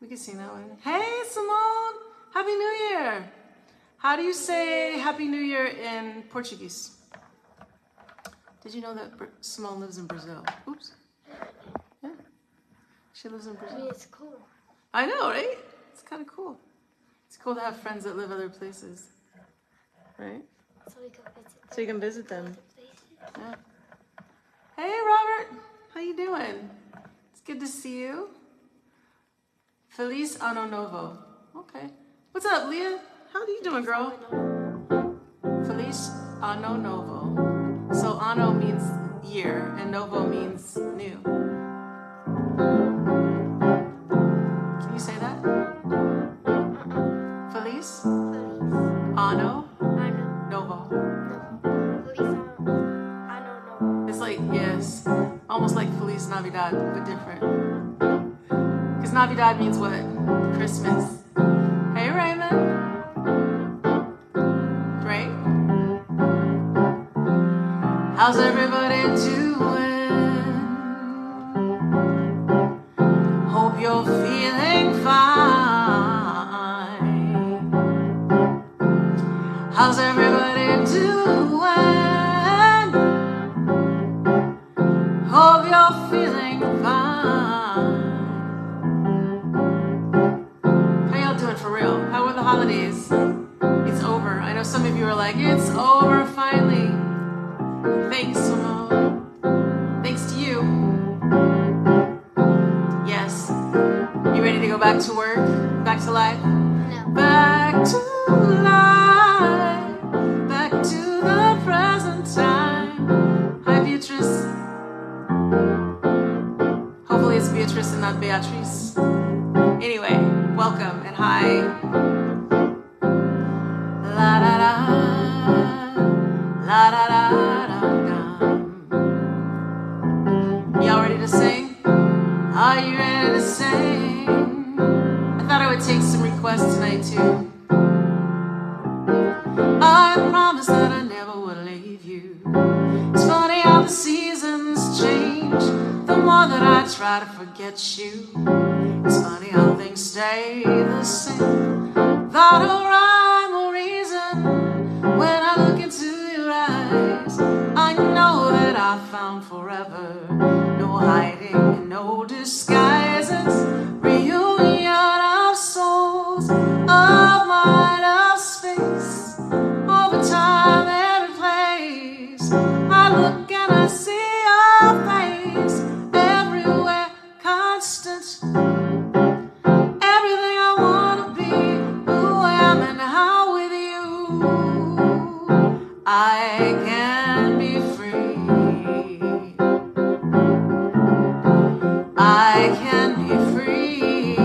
We can sing that one. Hey, Simone! Happy New Year! How do you say Happy New Year in Portuguese? Did you know that Simone lives in Brazil? Oops. Yeah. She lives in Brazil. I mean, it's cool. I know, right? It's kind of cool. It's cool to have friends that live other places. Right? So we can visit them. So you can visit them. Yeah. Hey, Robert. How you doing? It's good to see you. Feliz Ano Novo. Okay. What's up, Leah? How are you doing, girl? Feliz Ano Novo. So Ano means year, and Novo means new. Can you say that? Feliz Ano Novo. It's like, yes, almost like Feliz Navidad, but different. Because Navidad means what? Christmas. Hey, Raymond. Right? How's everybody doing? Hope you're feeling fine. How's everybody doing? Hope you're feeling fine. How y'all doing for real? How were the holidays? It's over. I know some of you are like, it's over finally. Thanks, Simone. Thanks to you. Yes. You ready to go back to work? Back to life? No. Back to life. Back to the present time. Hi, Beatrice. Hopefully it's Beatrice and not Beatrice. Anyway, welcome and hi. La da da, la da da da da. Y'all ready to sing? Are you ready to sing? I thought I would take some requests tonight too. I promised that I never would leave you. It's funny how the seasons change. The more that I try to forget you, it's funny how things stay the same. Without a rhyme or reason, when I look into your eyes, I know that I found forever. No hiding and no disguises. Reunion of souls, of mind, of space, over time, every place. I look and I see your face everywhere, constant. Everything I wanna be, who I am and how with you I can be free. I can be free.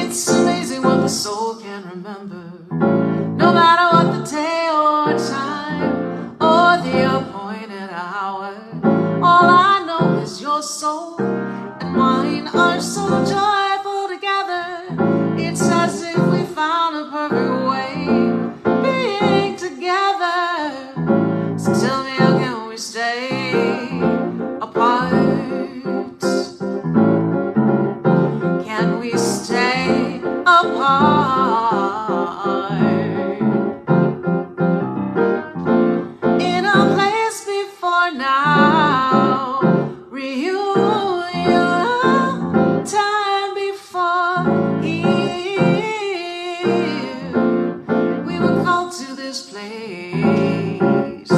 It's amazing what the soul can remember, no matter what the day or time or the appointed hour. All I know is your soul and mine are so joyful together. It's as if we found a perfect way being together. So tell me, how can we stay apart? Can we stay apart? In a place before now, reunion time before here. We were called to this place,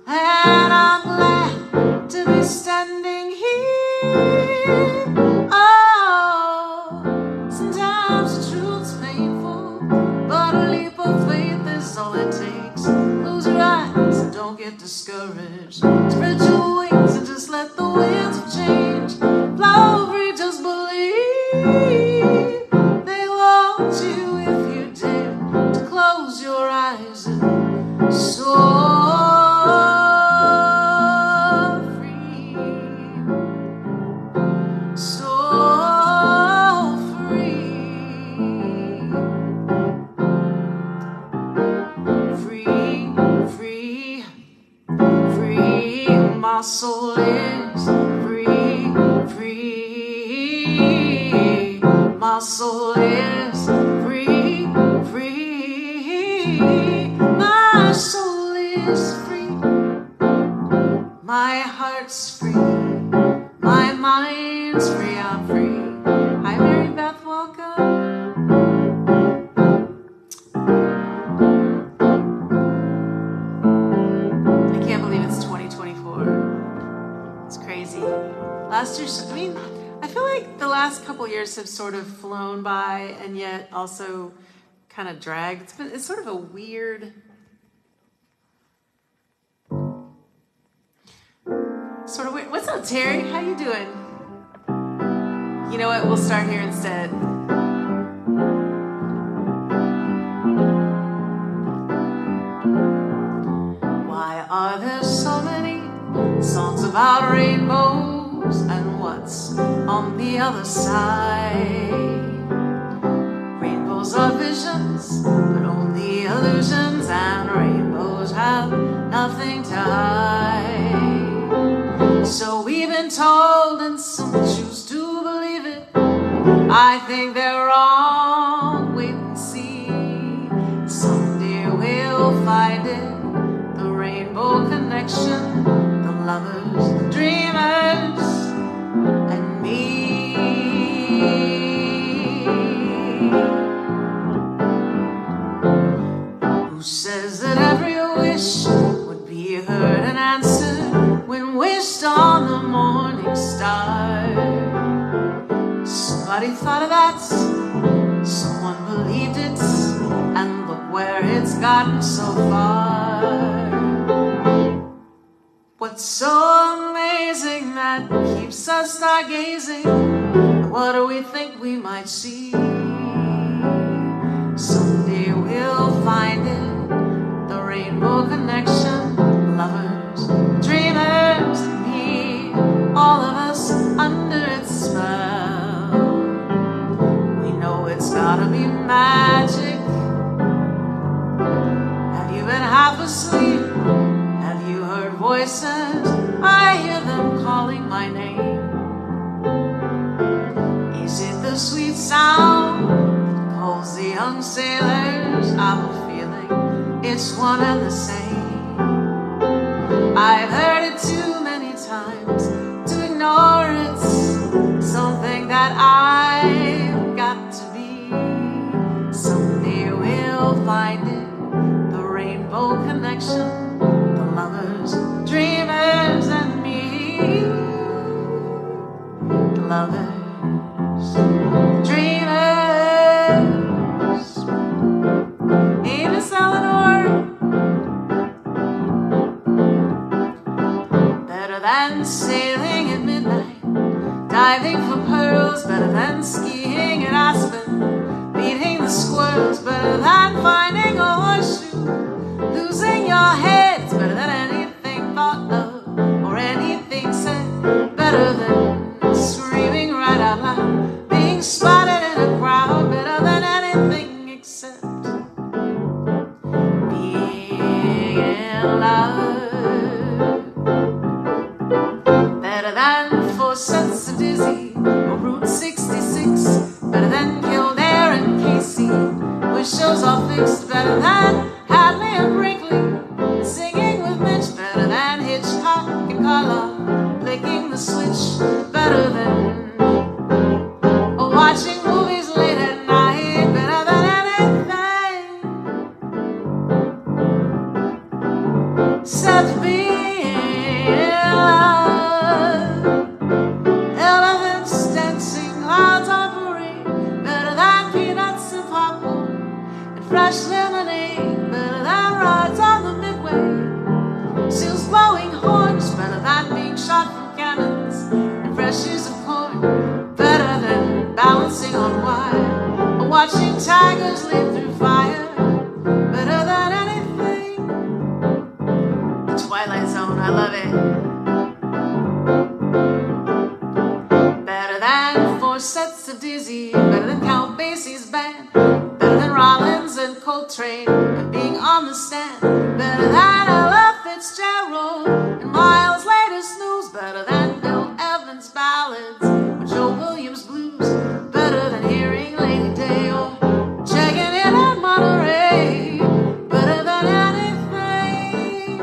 and I'm glad to be standing here. Oh, sometimes the truth's painful, but a leap of faith is all it takes. Close your eyes and don't get discouraged. Spread your wings and just let the winds of change blow free. Just believe they want you if you dare to close your eyes and soar free. So free. Free, free, free. My soul is free. is free. My heart's free. My mind's free. I'm free. Hi, Mary Beth, welcome. I can't believe it's 2024. It's crazy. Last year, I mean, I feel like the last couple years have sort of flown by and yet also kind of dragged. It's sort of a weird, sort of weird. What's up, Terry? How you doing? You know what? We'll start here instead. Why are there so many songs about rainbows and what's on the other side? Rainbows are visions, but only illusions, and rainbows have nothing to hide. So we've been told, and some choose to believe it. I think they're wrong. Wait and see. Someday we'll find it. The rainbow connection, the lovers, the dreamers, and me. Who says that every wish would be heard and answered when wished on the morning star? Somebody thought of that, someone believed it, and look where it's gotten so far. What's so amazing that keeps us stargazing? What do we think we might see? Someday we'll find it, the rainbow connection, lovers, dreamers, and me, all of us under its spell. We know it's gotta be magic. Have you been half asleep? Have you heard voices? I hear them calling my name. Is it the sweet sound that calls the young sailors? I've a feeling it's one and the same. I've heard it too many times to ignore it's something that I've got to be. Someday we'll find it, the rainbow connection, the lovers, dreamers, and me. The lovers, dreamers. Hey, Miss Eleanor. Better than sailing at midnight, diving for pearls, better than skiing at Aspen, beating the squirrels, better than finding a horseshoe, losing your head, it's better than anything thought of or anything said, better than screaming right out loud, being spotted in a crowd, better than anything except being in love. Better than 4 sets of dizzy or Route 66, better than Kildare and Casey, where shows are fixed, better than Hadley and Brinkley, singing with Mitch, better than Hitchcock and Carla, flicking the switch, better than watching movies late at night, better than anything except being in love. Elephants dancing, clouds on parade, better than peanuts and popcorn and fresh lemonade, better than rides on the Midway, seals blowing horns, better than being shot from cannons and fresh ears of corn, better than balancing on wire or watching tigers leap through fire, better than anything. The Twilight Zone, I love it. Better than 4 sets of dizzy, better than Count Basie's band, better than Rollins and Coltrane and being on the stand, better than Ella Fitzgerald and Miles' latest news, better than Bill Evans' ballads or Joe Williams' blues, better than hearing Lady Day or checking in at Monterey, better than anything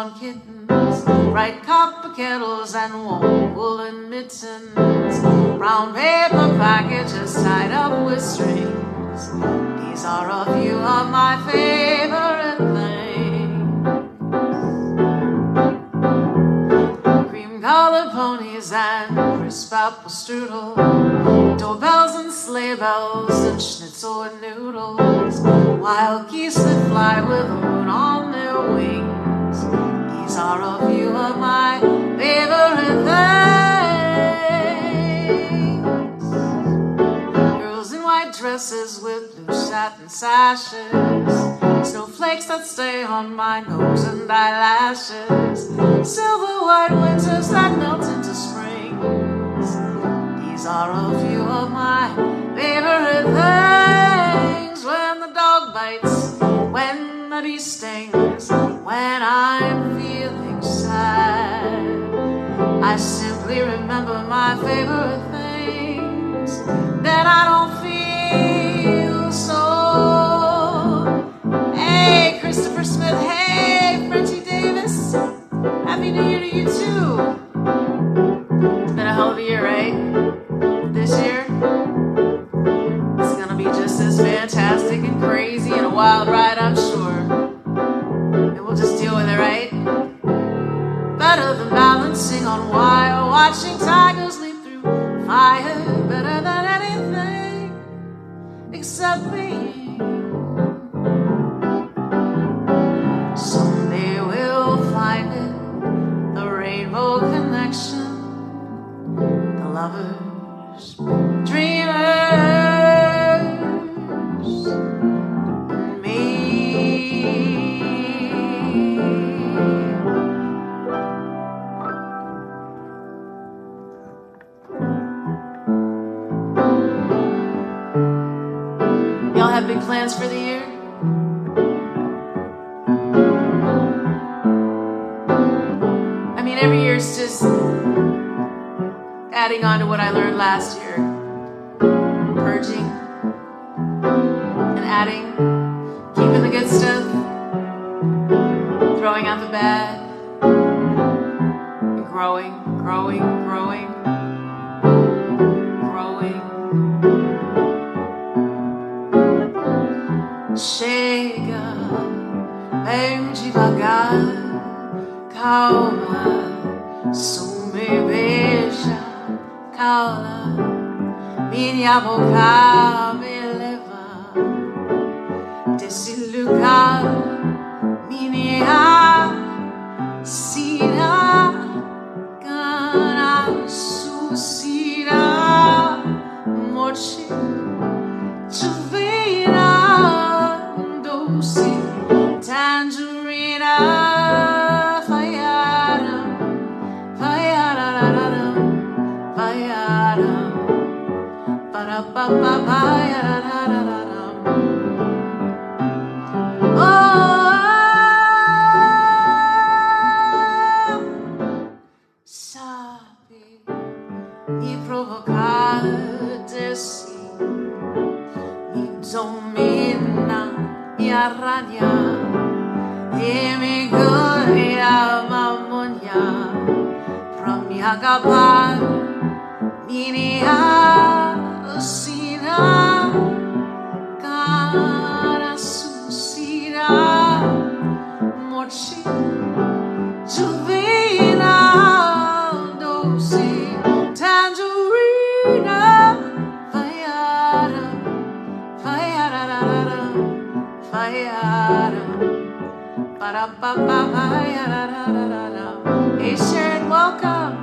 on kittens, bright copper kettles and warm woolen mittens, brown paper packages tied up with strings. These are a few of my favorite things. Cream-colored ponies and crisp apple strudel, doorbells and sleigh bells and schnitzel and noodles, wild geese that fly with the moon on their wings. These are a few of my favorite things. Girls in white dresses with blue satin sashes, snowflakes that stay on my nose and eyelashes, silver white winters that melt into springs. These are a few of my favorite things. When the dog bites, when the bee stings, when I'm feeling sad, I simply remember my favorite things. Then I don't feel so. Hey, Christopher Smith. Hey, Frenchie Davis. Happy New Year to you too. It's been a hell of a year, right? This year, it's gonna be just as fantastic and crazy and a wild ride, I'm sure. And we'll just deal with it, right? Better than balancing on wire, watching tigers leap through fire. Better than anything except being. Someday we'll find it, the rainbow connection, the lovers, dreamers, and me. Y'all have big plans for the year? I mean, every year is just adding on to what I learned last year. Purging and adding, keeping the good stuff, throwing out the bad, and growing, growing, growing, growing. Chega bem devagar, calma, sume beija, cala, minha boca me leva desse lugar, minha sina, cana, susira, morte, chuvina, doce, tangerina, faiara, faiara, faiara, para pa pa faiara. Sabe me provocar de si, me domina, me arranha e me ganha mamonha pra me acabar, minha sina, cara suicida, morte, juvena, doce, tangerina, faiara, faiara, faiara, para pa pa faiara. Hey Sharon, welcome.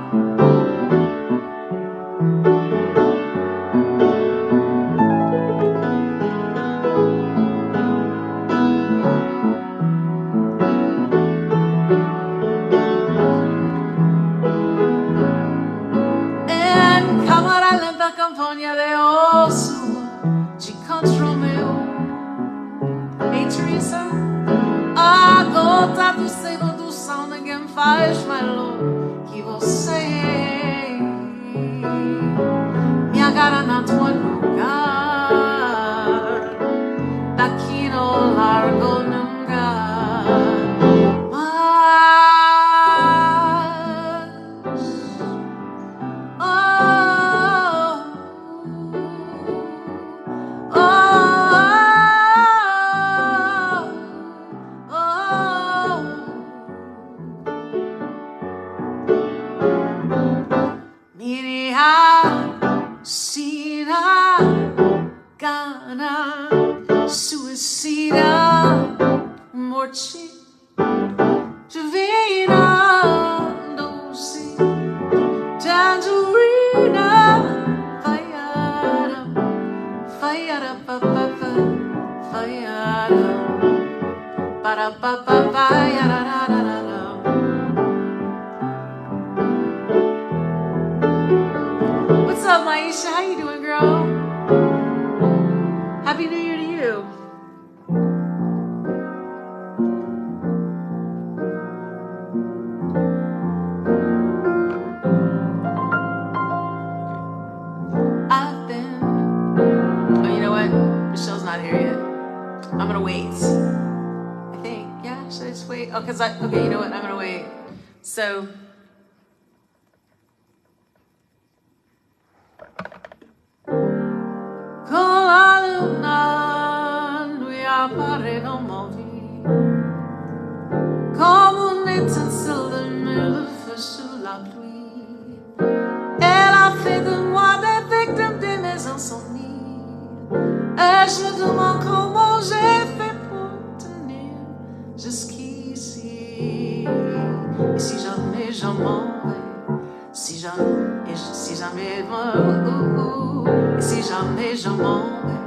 En cámara lenta campanha de osso de control meu. Hey Teresa, a gota do sebo do sol ninguém faz mais louco que você. Me agarra na tua lugar, daqui não largo nunca mais. porci, Giovina, dolce, tangerina, faiada, faiada, pa-pa-pa, faiada, pa-da-pa-pa, faiada-da-da-da-da. What's up, Maisha? How you doing, girl? Happy New Year to you. I've been... Oh, you know what? Michelle's not here yet. I'm gonna wait. I think. Yeah, should I just wait? Oh, because okay, you know what? I'm gonna wait. So... Con la luna lui appare dans ma vie comme une étincelle de mille feux sous la pluie. Elle a fait de moi des victimes de mes insomnies. Et je me demande comment j'ai fait pour tenir jusqu'ici. Et si jamais je m'en vais, si jamais et si jamais je m'en vais,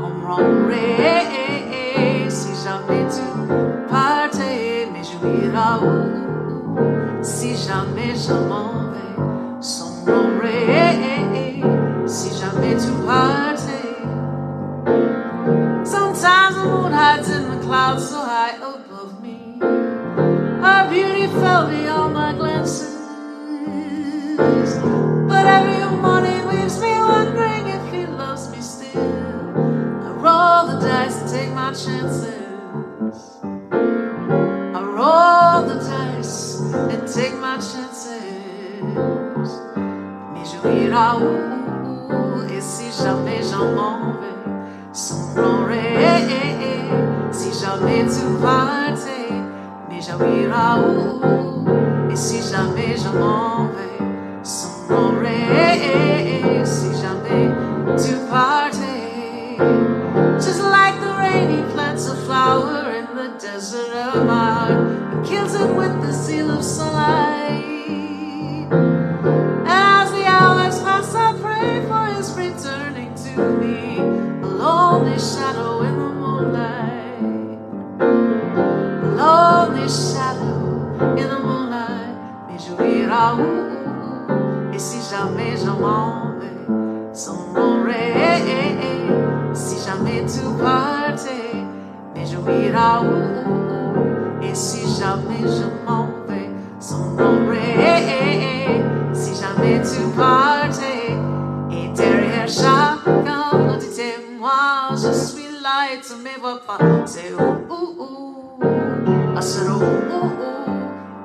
comprendrai. Si jamais tu partais, mais je irai où? Si jamais je m'en vais, sombrerai. Si jamais tu partais. Sometimes the moon hides in the clouds so high above me. Her beauty fell beyond my glances. But every morning leaves me wondering if he loves me still. I roll the dice and take my chances. I roll the dice and take my chances. Mais je irai où? Et si jamais j'en m'en vais, sombrerai. Si jamais tu partais, mais je irai où? Et si jamais je m'en vais, sombrerai. Si jamais tu partais. Just like the rain, he plants a flower in the desert of my heart. He kills it with the seal of sunlight. As the hours pass, I pray for his returning to me. A lonely shadow in the moonlight. A lonely shadow in the moonlight. Mais je irai où? Et si jamais je m'en vais, sombrerai. Si jamais tu partais, mais je irai où? Et si jamais je m'en vais, sombrerai. Si jamais tu partais, et derrière chacun de tes mois, je suis là et tu ne me vois pas. C'est I said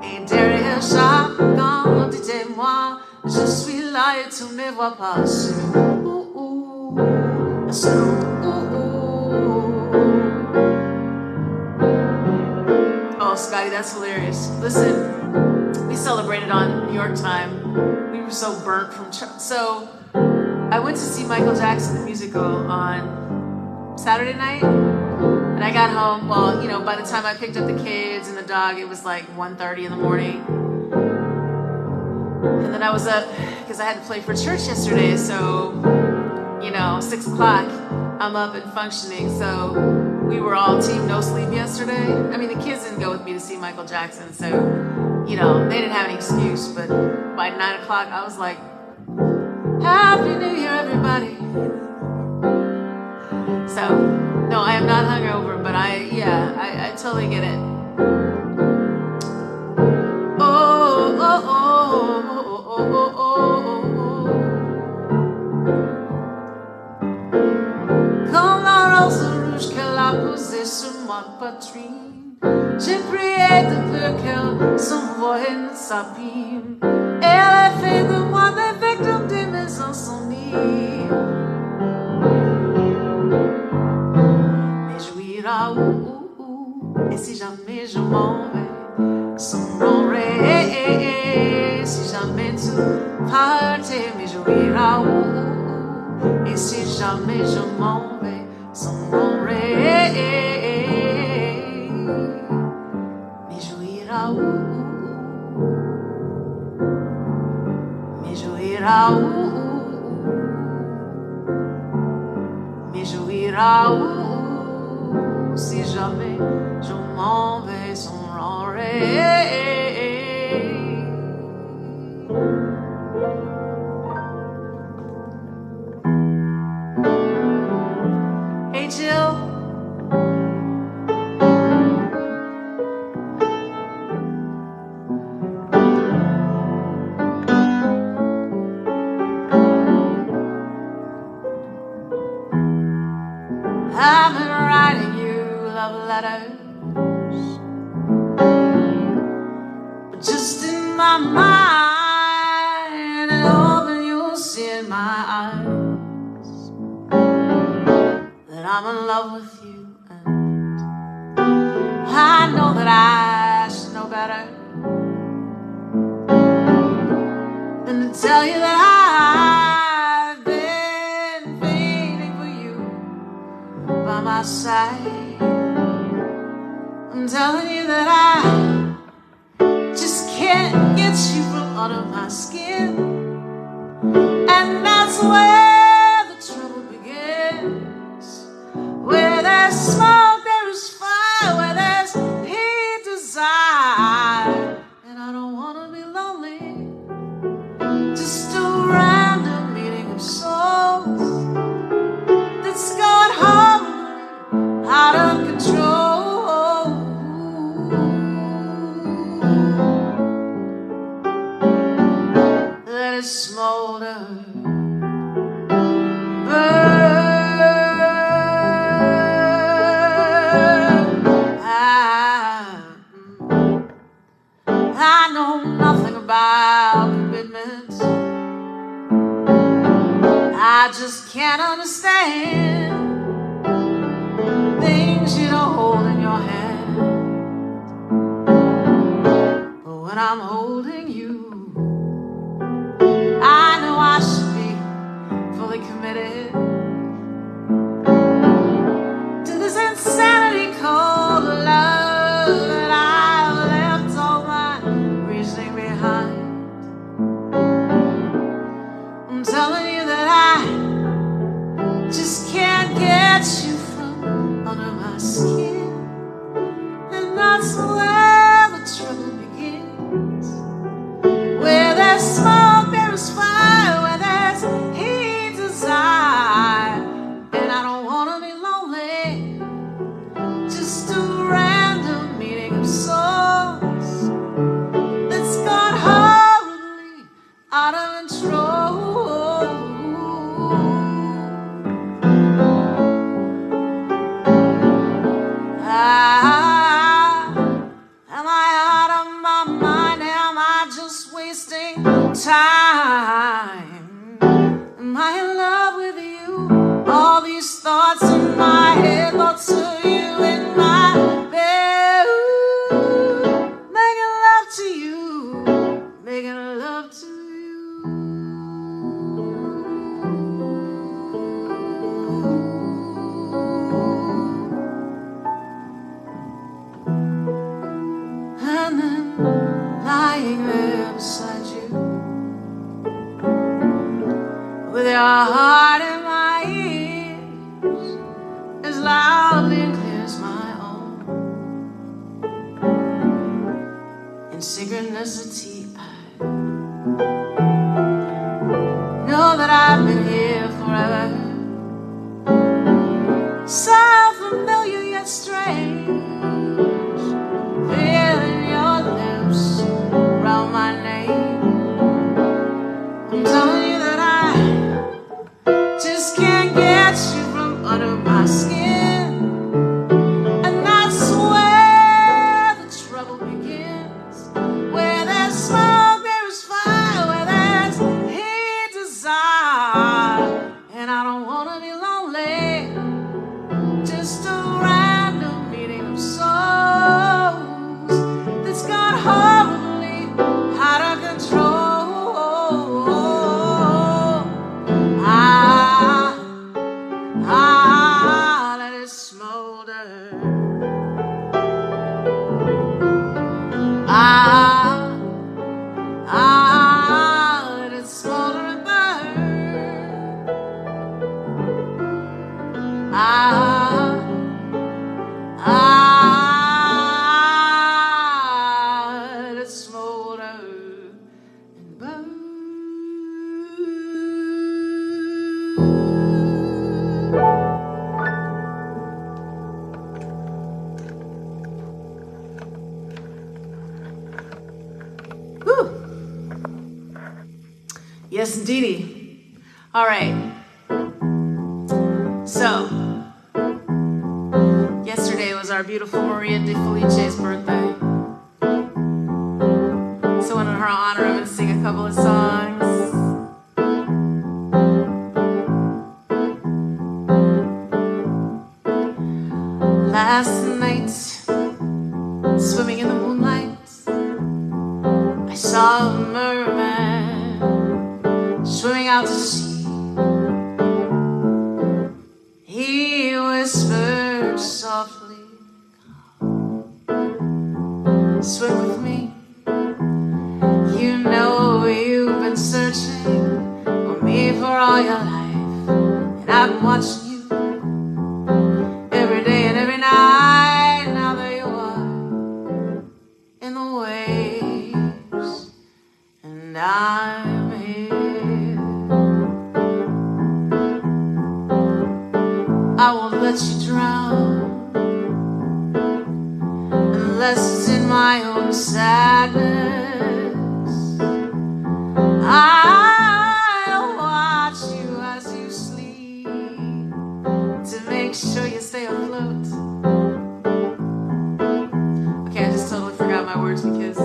et derrière chacun de tes mois, je suis là et tu ne me vois pas. C'est I said Oh, Scotty, that's hilarious. Listen, we celebrated on New York time. We were so burnt from... So, I went to see Michael Jackson, the musical, on Saturday night. And I got home, well, you know, by the time I picked up the kids and the dog, it was like 1:30 in the morning. And then I was up, because I had to play for church yesterday, so, you know, 6 o'clock, I'm up and functioning. So we were all team no sleep yesterday. I mean, the kids didn't go with me to see Michael Jackson, so, you know, they didn't have any excuse. But by 9 o'clock, I was like, Happy New Year, everybody. So, no, I am not hungover, but I totally get it. Oh, oh, oh, oh, oh, oh, oh. Comme la rose rouge qu'elle a posée sur ma poitrine, j'ai prié de peur qu'elle s'envoie une sapine. Elle a fait de moi des victimes de mes insomnies. Et si jamais je m'en vais, sombrerai. Si jamais tu partais, mais je irai où? Et si jamais je m'en vais, sombrerai. mais jouira si jamais je m'en vais sans rêve. Hey Jill, I've been writing you love letters, but just in my mind, and hoping you'll see in my eyes that I'm in love with you, and I know that I should know better than to tell you that I've been waiting for you by my side. I'm telling you that I just can't get you from under my skin, and that's where the trouble begins. Where there's smoke, there is fire. Where there's heat, desire. And I don't want to be lonely, just a random meeting of souls that's gone horribly out of control. Let it smolder, burn. I know nothing about commitment. I just can't understand things you don't hold in your hand. But when I'm holding you, I know I should be fully committed to this insanity called love, and I've left all my reasoning behind. I'm telling you that I just can't get you from under my skin, and that's where the trouble begins. Where there's smoke, there is fire. Where there's heat, desire. And I don't want to be lonely, just a random meeting of souls that's gone horribly out of control. Am I out of my mind? Am I just wasting time? Am I in love with you? All these thoughts in my head, thoughts of you in my bed. Ooh, making love to you, making love to you. And then lying there beside you, with your heart in my ears, as loudly and clear as my own. In synchronicity, I know that I've been here forever, so familiar yet strange, feeling your lips around my name. I'm telling you that I just can't get you from under my skin, and that's where the trouble begins. Where there's smoke, Yes, indeedy. All right. So, yesterday was our beautiful Maria de Felice's birthday. So in her honor, I'm going to sing a couple of songs. Last night, swimming in the moonlight, I saw a merman swimming out to sea. He whispered softly, swim with me. You know you've been searching for me for all your life, and I've been watching you every day and every night. Now there you are in the waves, and I'm here. I won't let you drown unless it's in my own sadness. I'll watch you as you sleep to make sure you stay afloat. Okay, I just totally forgot my words because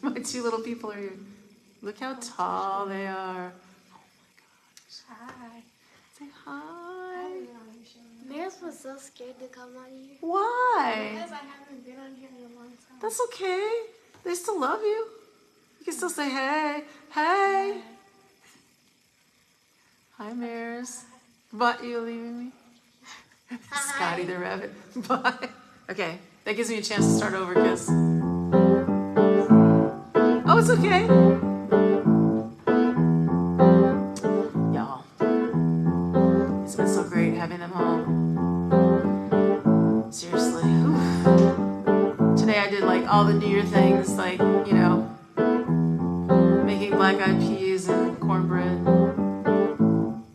my two little people are here. Look how tall they are. Hi. Say hi. Maris was so scared to come on here. Why? Because I haven't been on here in a long time. That's okay. They still love you. You can still say hey. Hey. Hi, Maris. But you leaving me? Scotty the rabbit. Bye. Okay, that gives me a chance to start over because... Oh, it's okay. Y'all, it's been so great having them home. Seriously. Oof. Today I did like all the New Year things, like, you know, making black-eyed peas and cornbread.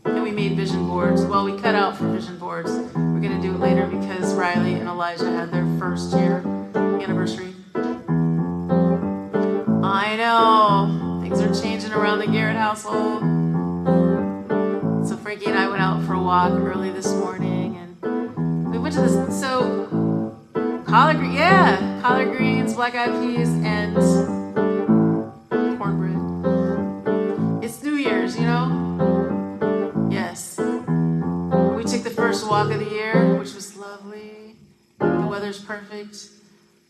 And we made vision boards. Well, we cut out for vision boards. We're going to do it later because Riley and Elijah had their first year anniversary. I know. Things are changing around the Garrett household. So Frankie and I went out for a walk early this morning and we went to this, so collard greens, black-eyed peas, and cornbread. It's New Year's, you know? Yes. We took the first walk of the year, which was lovely. The weather's perfect.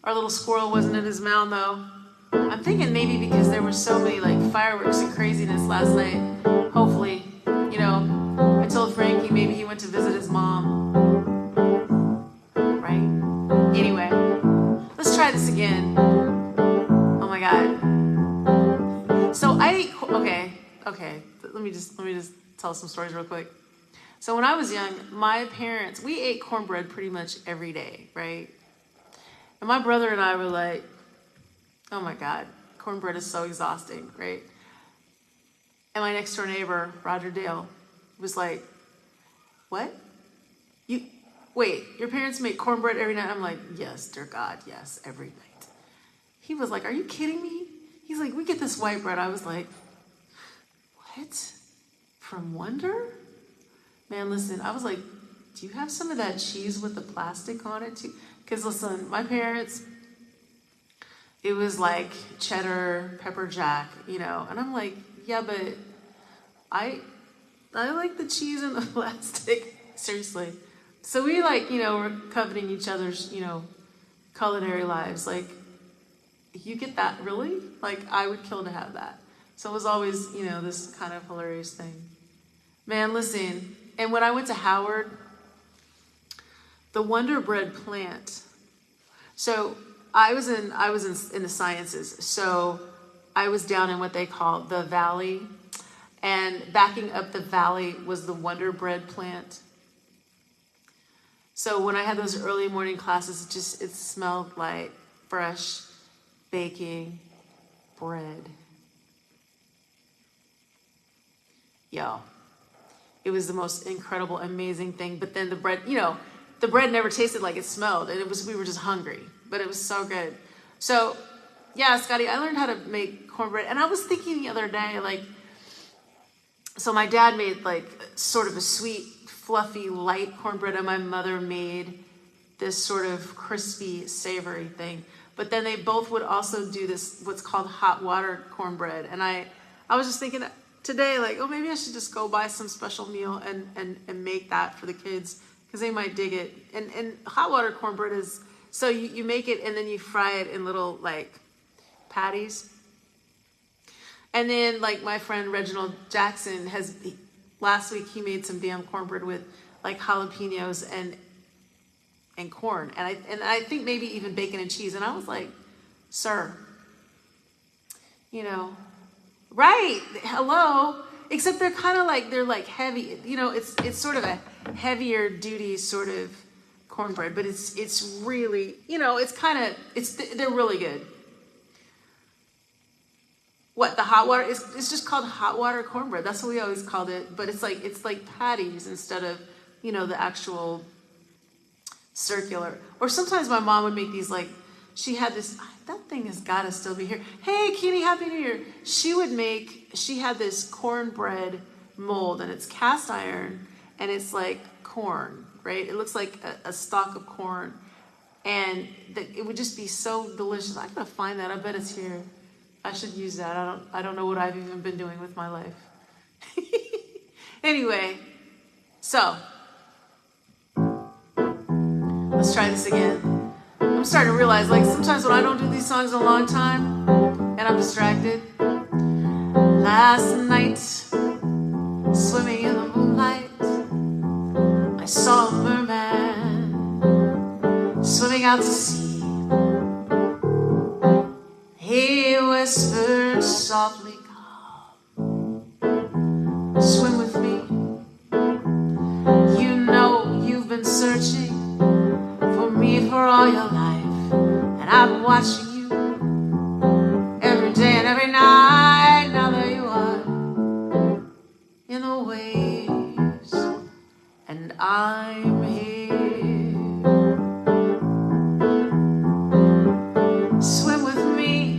Our little squirrel wasn't in his mound, though. I'm thinking maybe because there were so many like fireworks and craziness last night. Hopefully, you know, I told Frankie maybe he went to visit his mom. Right? Anyway, let's try this again. Oh my God. So I ate, okay. Let me just tell some stories real quick. So when I was young, my parents, we ate cornbread pretty much every day, right? And my brother and I were like, oh my God, cornbread is so exhausting, right? And my next door neighbor, Roger Dale, was like, what? Wait, your parents make cornbread every night? I'm like, yes, dear God, yes, every night. He was like, are you kidding me? He's like, we get this white bread. I was like, what? From Wonder? Man, listen, I was like, do you have some of that cheese with the plastic on it too? Because listen, my parents, it was like cheddar, pepper jack, you know, and I'm like, yeah, but I like the cheese in the plastic, seriously. So we like, you know, we're coveting each other's, you know, culinary lives. Like, you get that, really? Like, I would kill to have that. So it was always, you know, this kind of hilarious thing. Man, listen, and when I went to Howard, the Wonder Bread plant, so I was in the sciences, so I was down in what they call the valley, and backing up the valley was the Wonder Bread plant. So when I had those early morning classes, it smelled like fresh baking bread. Yo, it was the most incredible, amazing thing. But then the bread, you know, the bread never tasted like it smelled, and we were just hungry, but it was so good. So yeah, Scotty, I learned how to make cornbread, and I was thinking the other day, like, So my dad made like sort of a sweet, fluffy, light cornbread, and my mother made this sort of crispy, savory thing. But then they both would also do this, what's called hot water cornbread. And I was just thinking today, like, oh, maybe I should just go buy some special meal and make that for the kids, because they might dig it. And hot water cornbread is, so you make it and then you fry it in little like patties. And then like my friend Reginald Jackson last week he made some damn cornbread with like jalapenos and corn. And I think maybe even bacon and cheese. And I was like, sir, you know, right, hello. Except they're kind of like, they're like heavy, you know, it's sort of a heavier duty sort of cornbread, but it's really, you know, they're really good. What, the hot water, it's just called hot water cornbread. That's what we always called it. But it's like patties instead of, you know, the actual circular. Or sometimes my mom would make these like, she had this, that thing has got to still be here. Hey, Kenny, Happy New Year. She had this cornbread mold, and it's cast iron, and it's like corn, right? It looks like a stalk of corn. And it would just be so delicious. I gotta find that. I bet it's here. I should use that. I don't know what I've even been doing with my life. Anyway, so let's try this again. I'm starting to realize, like, sometimes when I don't do these songs in a long time and I'm distracted. Last night, swimming in the moonlight, I saw a merman swimming out to sea. He whispered softly, "Come, swim with me. You know you've been searching for me for all your life, and I've been watching you every day and every night. Now there you are in the waves, and I'm here. Swim with me,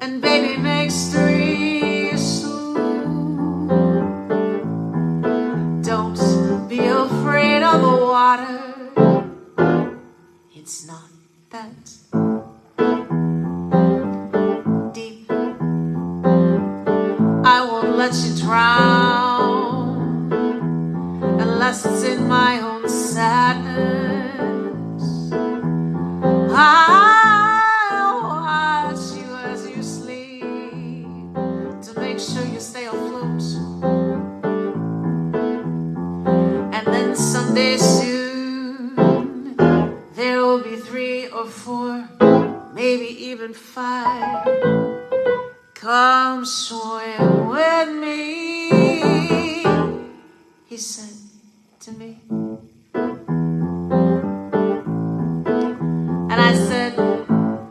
and baby makes three soon. Don't be afraid of the water. It's not that deep. I won't let you drown unless it's in my own sadness. I'll watch you as you sleep to make sure you stay afloat. And then someday soon there will be 3 or 4, maybe even 5. Come swim with me, he said to me. And I said,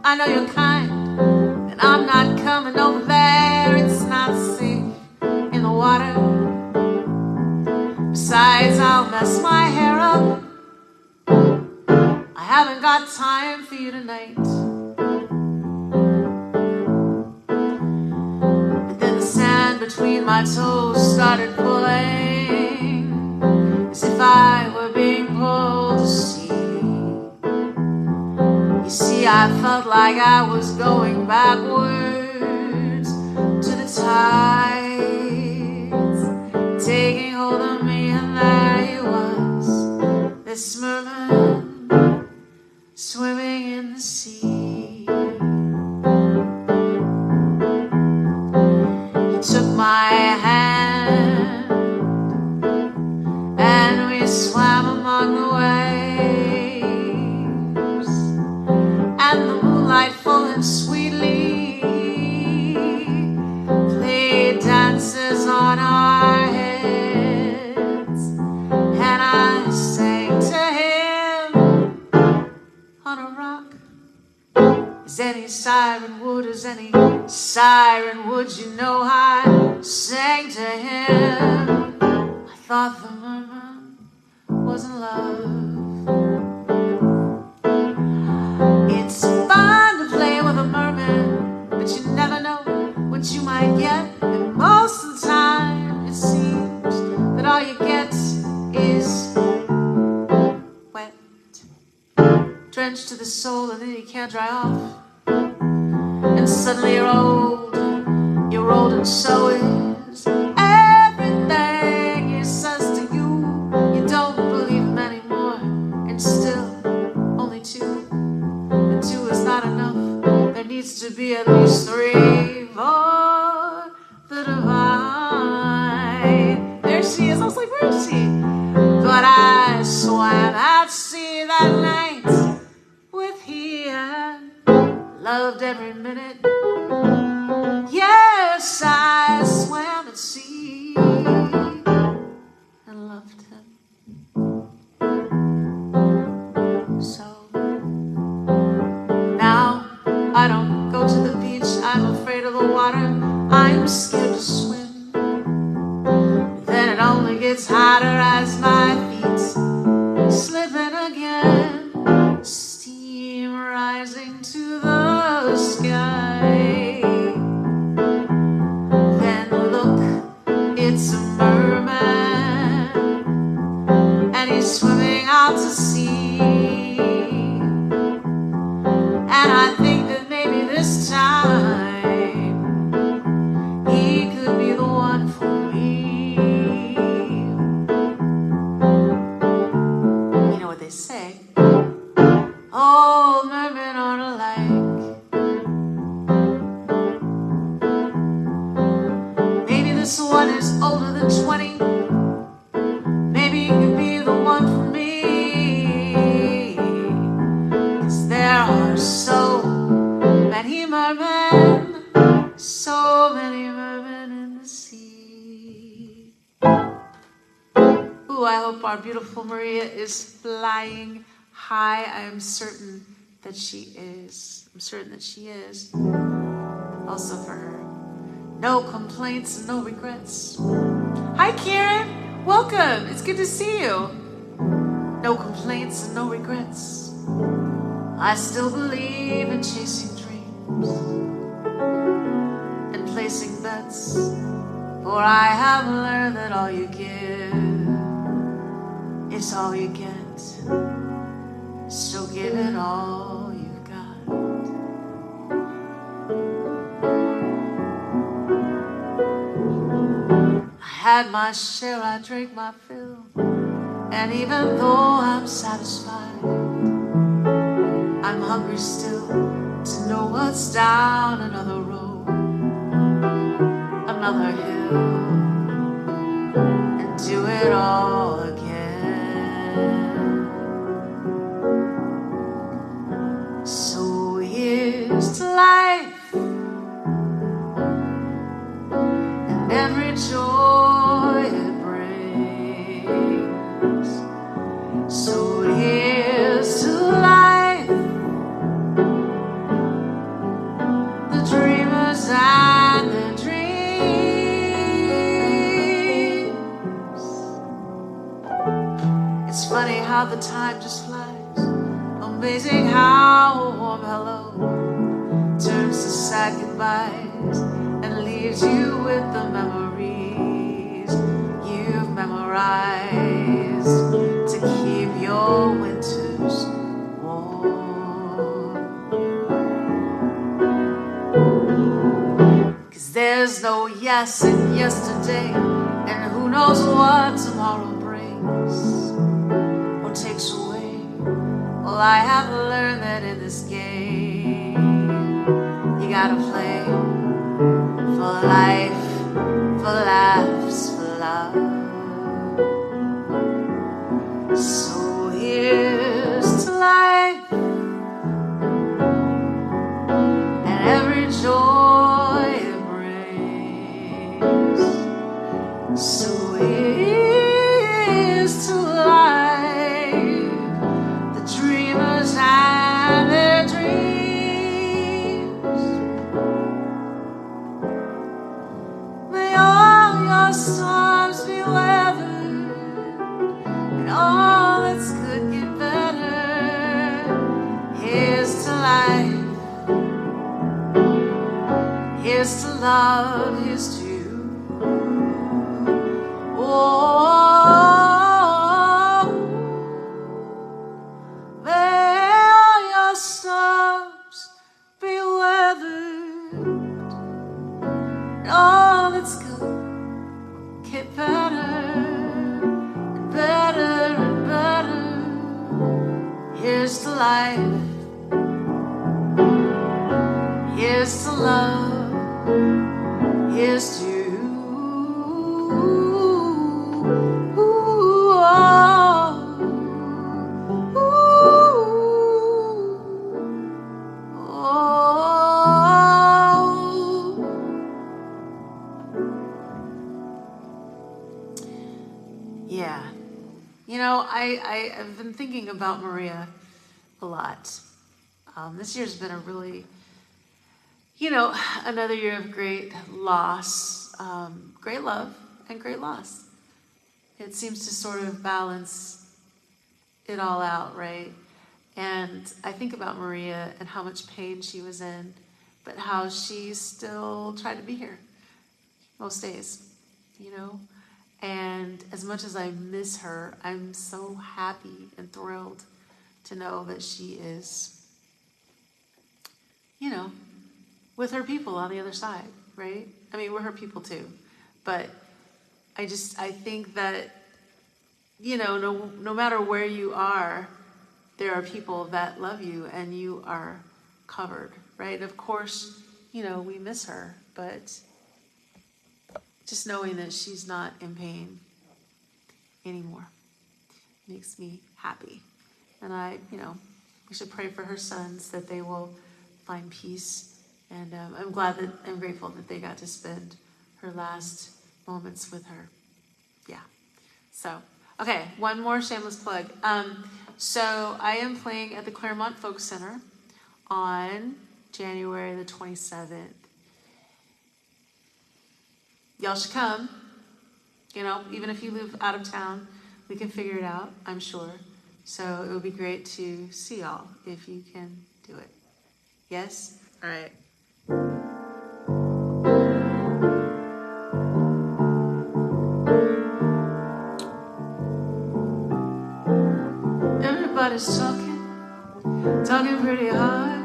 I know you're kind, and I'm not coming over there. It's not safe in the water. Besides, I'll mess my hair up. I haven't got time for you tonight. But then the sand between my toes started pulling, as if I were being pulled to sea. You see, I felt like I was going backwards to the tides, taking hold of me, and there he was, this merman swimming in the sea. He took my hand, and we swam among the waves, and the moonlight full and sweetly played dances on our heads, and I sang to him on a rock, as any siren would, you know I sang to him. I thought the merman was in love. It's fun to play with a merman, but you never know what you might get, and most of the time to the soul and then you can't dry off. And suddenly you're old and so is everything he says to you. You don't believe him anymore, and still only two. And two is not enough. There needs to be at least three for the divine. There she is. I was like, where is she? But I swam out to sea that night with him. Loved every minute. Yes, I swam at sea and loved him. So now I don't go to the beach. I'm afraid of the water. I'm scared to swim. Then it only gets hotter as my feet slipping again. Steam rising to the sky. Then look, it's a merman, and he's swimming out to sea. And I think that maybe this time he could be the one for me. You know what they say? Old mermen aren't alike. Maybe this one is older than 20. Maybe he could be the one for me. 'Cause there are so many mermen, so many mermen in the sea. Ooh, I hope our beautiful Maria is flying high. I am certain that she is. I'm certain that she is. Also for her. No complaints and no regrets. Hi, Karen. Welcome. It's good to see you. No complaints and no regrets. I still believe in chasing dreams and placing bets. For I have learned that all you give is all you get. So give it all you've got. I had my share, I drank my fill, and even though I'm satisfied, I'm hungry still to know what's down another road, another hill, and do it all again. So here's to life and every joy it brings. So here's to life, the dreamers and their dreams. It's funny how the time just flies. Amazing how a warm hello turns to sad goodbyes and leaves you with the memories you've memorized to keep your winters warm. 'Cause there's no yes in yesterday, and who knows what tomorrow brings or takes away. Well, I have learned that in this game you gotta play for life, for laughs, for love. So here's to life and every joy it brings. So here's to life, the dreamers and their dreams. May all your storms be weathered and all that's good get better. Here's to life, here's to love, here's to you. Oh, may all your life. Here's to love, here's to yeah. You know, I've been thinking about Maria a lot. This year's been a really, you know, another year of great loss, great love, and great loss. It seems to sort of balance it all out, right? And I think about Maria and how much pain she was in, but how she still tried to be here most days, you know? And as much as I miss her, I'm so happy and thrilled to know that she is, you know, with her people on the other side, right? I mean, we're her people too. But I think that, you know, no matter where you are, there are people that love you and you are covered, right? Of course, you know, we miss her, but just knowing that she's not in pain anymore makes me happy. And you know, we should pray for her sons that they will find peace. And I'm grateful that they got to spend her last moments with her. Yeah. So, okay, one more shameless plug. So I am playing at the Claremont Folk Center on January the 27th. Y'all should come. You know, even if you live out of town, we can figure it out, I'm sure. So it would be great to see y'all if you can do it. Yes? All right. Everybody's talking pretty hard.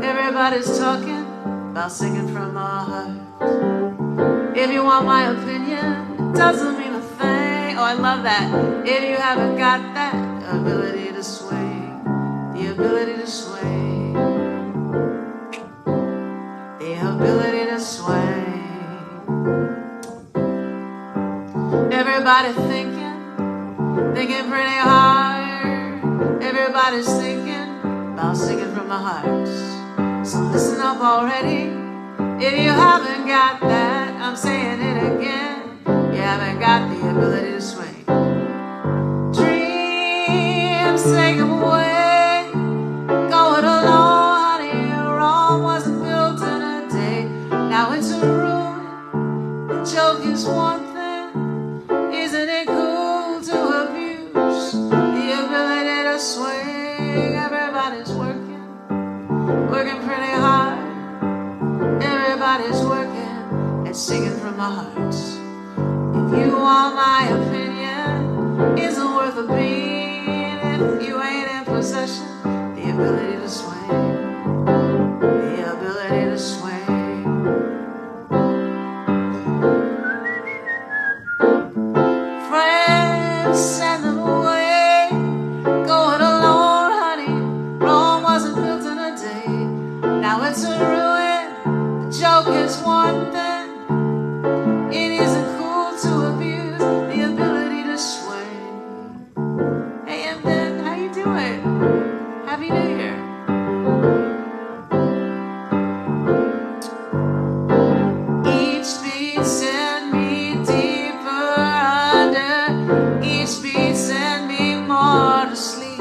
Everybody's talking about singing from our heart. If you want my opinion, it doesn't mean a thing. Oh, I love that. If you haven't got that ability to swing, the ability to swing, the ability to swing. Everybody thinking pretty hard. Everybody's thinking about singing from the heart. So listen up already. If you haven't got that, I'm saying it again. You haven't got the ability to swing. Dreams take them away. Go it alone, honey. Rome wasn't built in a day. Now it's a ruin. The joke is one thing. Isn't it cool to abuse the ability to swing? Everybody's working pretty hard. Everybody's working and singing from the heart. If you want my opinion, isn't worth a beat. If you ain't in possession, the ability to swing, the ability to swing. Friends, send them away. Go it alone, honey. Rome wasn't built in a day. Now it's a ruin. Joke is one thing. It isn't cool to abuse the ability to swing. Hey, and then how you doing? Happy New Year. Each beat send me deeper under. Each beat send me more to sleep.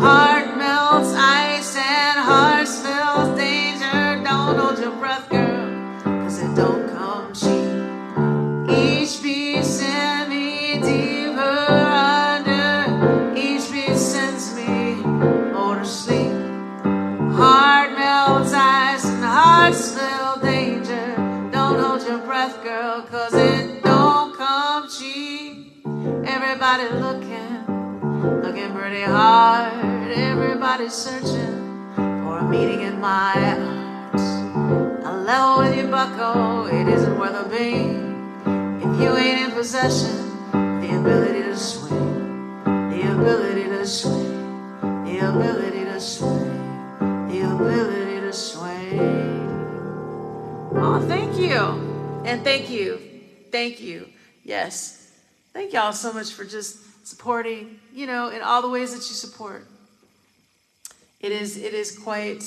Heart melts ice and hearts fills danger. Don't hold your breath, girl, cause it don't come cheap. Each beat sends me deeper under. Each beat sends me more to sleep. Heart melts ice and hearts fill danger. Don't hold your breath, girl, cause it don't come cheap. Everybody looking pretty hard. Everybody's searching for a meaning in my heart. A level with your bucko, it isn't worth a beat. If you ain't in possession, the ability to swing, the ability to swing, the the ability to sway, the ability to sway. Oh, thank you. And thank you. Thank you. Yes. Thank y'all so much for just supporting, in all the ways that you support. It is quite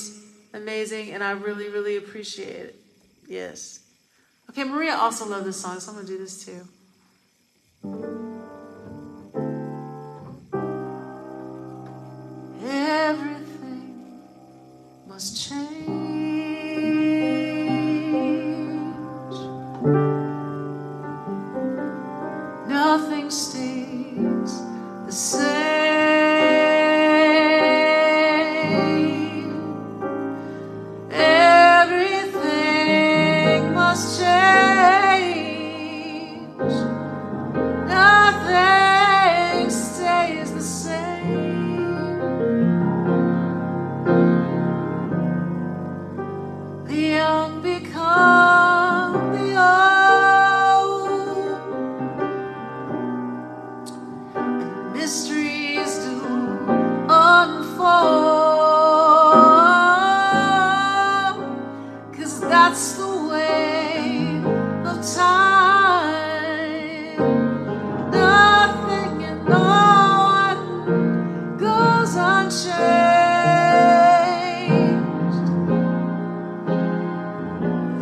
amazing, and I really, really appreciate it. Yes. Okay, Maria also loved this song, so I'm going to do this too. Everything must change. Nothing stays the same. Everything must change. Nothing stays the same. The young become the old, and mysteries do unfold, 'cause that's the way of time. Nothing and no one goes unchanged.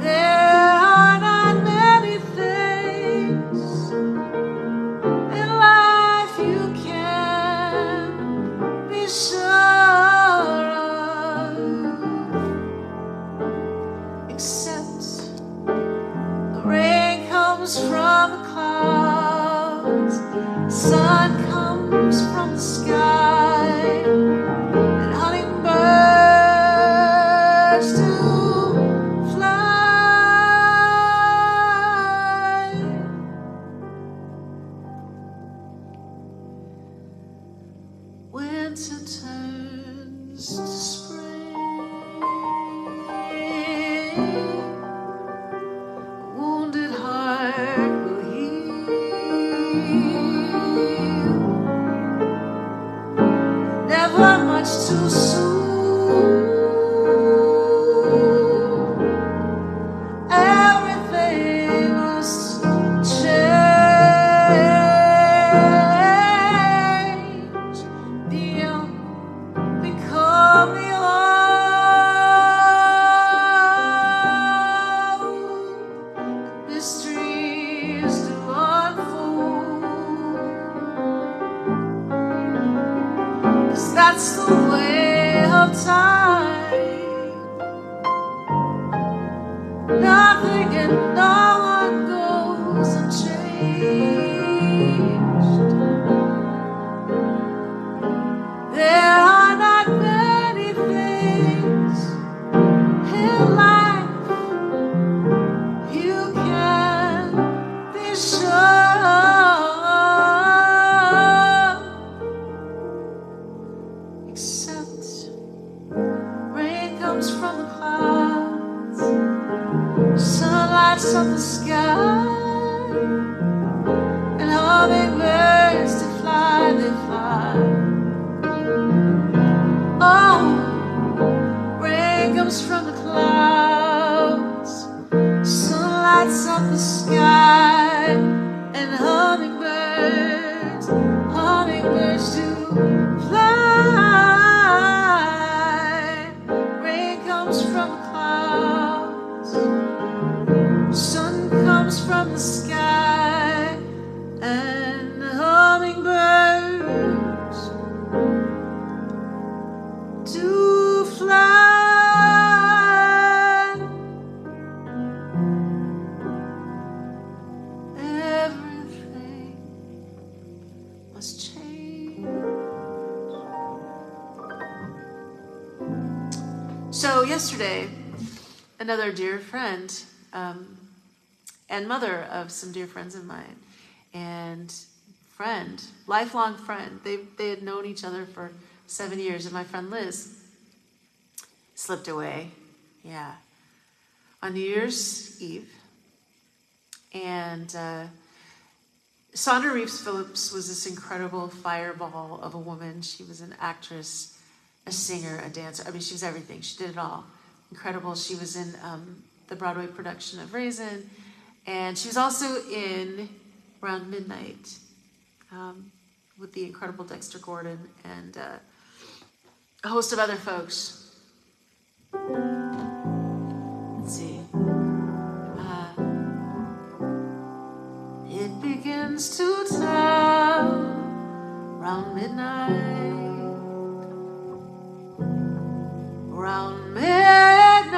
There are not many things in life you can be sure of, except the rain comes from the clouds, sun comes from the sky, and hummingbirds do fly. Winter turns to spring, a wounded heart will heal. Never much too soon. Everything must change. The young become the old. Mysteries do unfold, 'cause that's the way of time. Nothing and no one goes unchanged. There are not many things in life you can be sure of, except rain comes from the clouds, sun lights up the sky, and hummingbirds to fly, they fly. Oh, rain comes from the clouds, sun lights up the sky, and hummingbirds do fly. Rain comes from the clouds, sun comes from the sky, and hummingbirds do fly. Everything must change. So yesterday, another dear friend, and mother of some dear friends of mine, and lifelong friend, they had known each other for 7 years, and my friend Liz slipped away, on New Year's Eve. And Sandra Reeves Phillips was this incredible fireball of a woman. She was an actress, a singer, a dancer. I mean, she was everything. She did it all. Incredible. She was in the Broadway production of Raisin, and she was also in Around Midnight with the incredible Dexter Gordon and a host of other folks. Let's see. It begins to tell round midnight. Round midnight,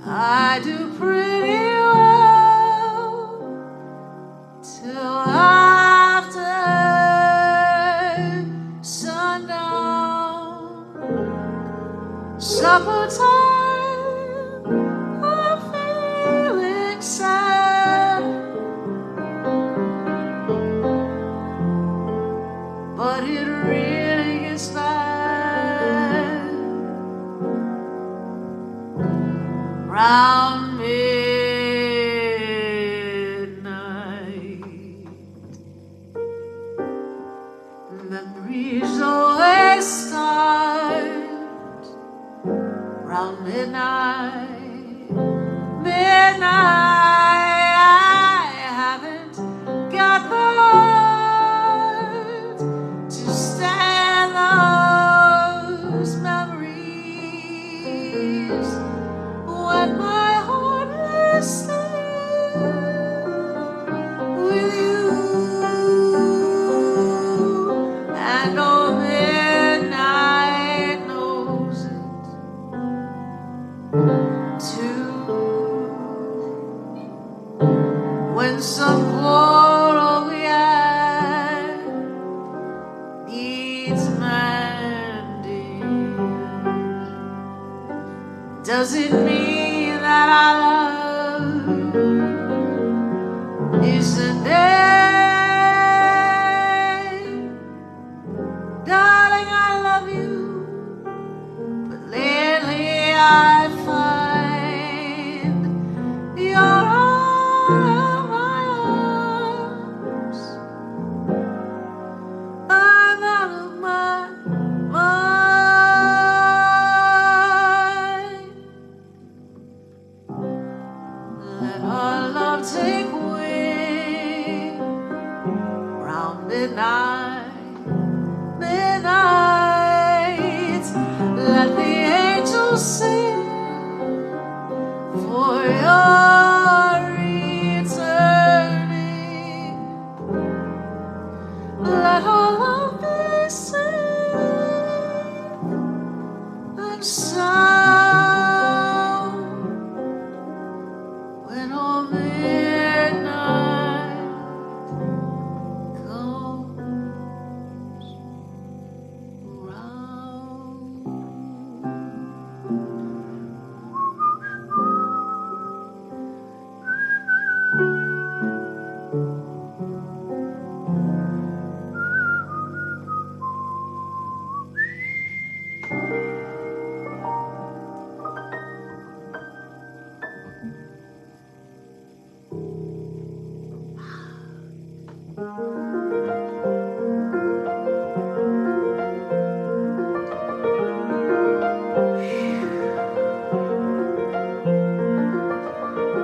I do pretty well till after sundown. Supper time, I'm feeling sad, but it really is bad. Round midnight, memories always start. Round midnight, I haven't got the heart to stand those memories when my heart is still with you. And oh, midnight knows it too. When some poor old yak needs mending, does it mean that I love? Isn't it? Darling, I love you, but lately I find you're out of my arms. I'm out of my mind. Let our love take wing round midnight. Let the angels sing for your returning. Let our love be safe and sound when all midnight comes around.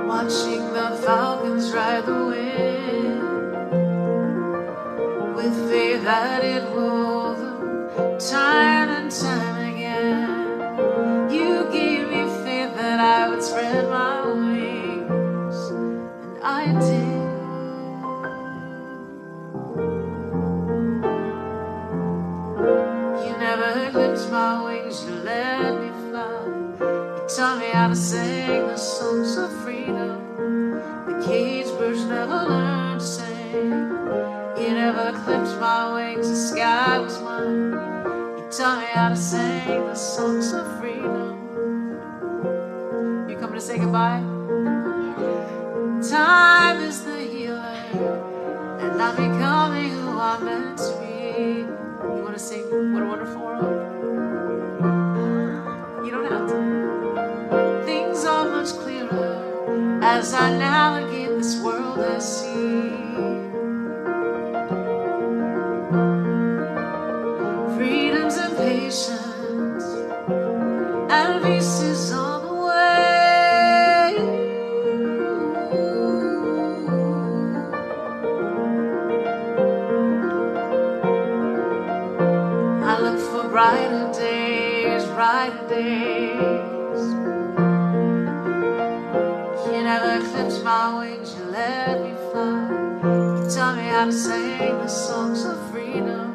Watching the falcons ride the wind with faith that it will them time and time again. You gave me faith that I would spread my wings, and I did. You never clipped my wings, you let me fly. You taught me how to sing the songs of freedom. The caged birds never learned to sing. You never clipped my wings, the sky was mine. You taught me how to sing the songs of freedom. You coming to say goodbye? Time is the healer, and I'm becoming who I'm meant to be. You want to sing What a Wonderful World? You don't have to. Things are much clearer as I navigate this world I see. patience, and peace is on the way. I look for brighter days, brighter days. You never clipped my wings, you let me fly. You taught me how to sing the songs of freedom.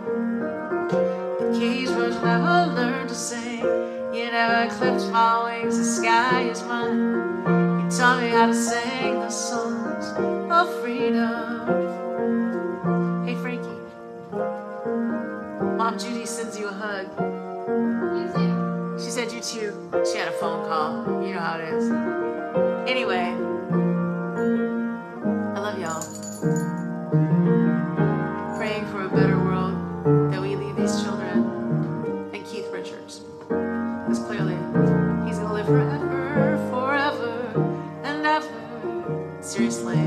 The cage birds never learned to sing. You never clipped my wings, the sky is mine. You taught me how to sing the songs of freedom. Hey Frankie, Mom Judy sends you a hug. She said you too. She had a phone call. You know how it is. Anyway, I love y'all. Praying for a better world, that we leave these children, and Keith Richards. Because clearly, he's going to live forever, forever, and ever. Seriously.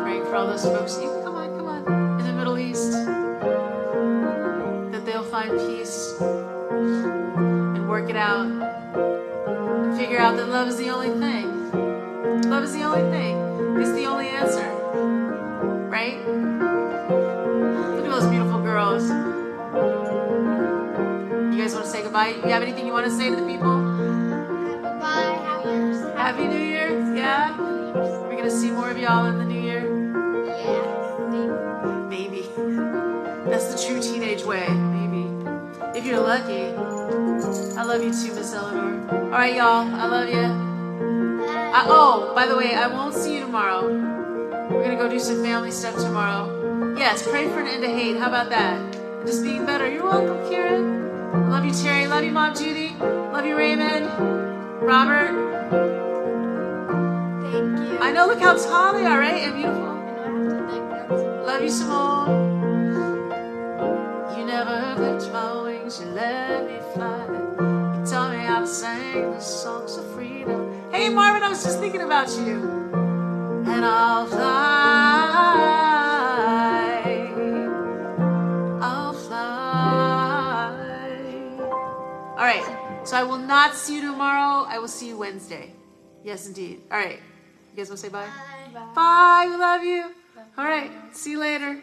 Praying for all those folks, come on, in the Middle East, that they'll find peace and work it out and figure out that love is the only thing. Love is the only thing. It's the only answer. Right? Look at those beautiful girls. You guys want to say goodbye? You have anything you want to say to the people? Goodbye. Happy New Year. Yeah? We're going to see more of y'all in the New Year? Yeah. Maybe. That's the true teenage way. Maybe. If you're lucky. I love you too, Miss Eleanor. All right, y'all. I love you. Oh, by the way, I won't see you tomorrow. We're going to go do some family stuff tomorrow. Yes, pray for an end to hate. How about that? And just being better. You're welcome, Karen. Love you, Terry. Love you, Mom Judy. Love you, Raymond. Robert. Thank you. I know, look how tall they are, right? And beautiful. Love you, Simone. You never clipped my wings, you let me fly. You taught me how to sing the songs of freedom. Hey, Marvin, I was just thinking about you. And I'll fly. I'll fly. All right, so I will not see you tomorrow. I will see you Wednesday. Yes, indeed. All right. You guys want to say bye? Bye. Bye. We love you. All right. See you later.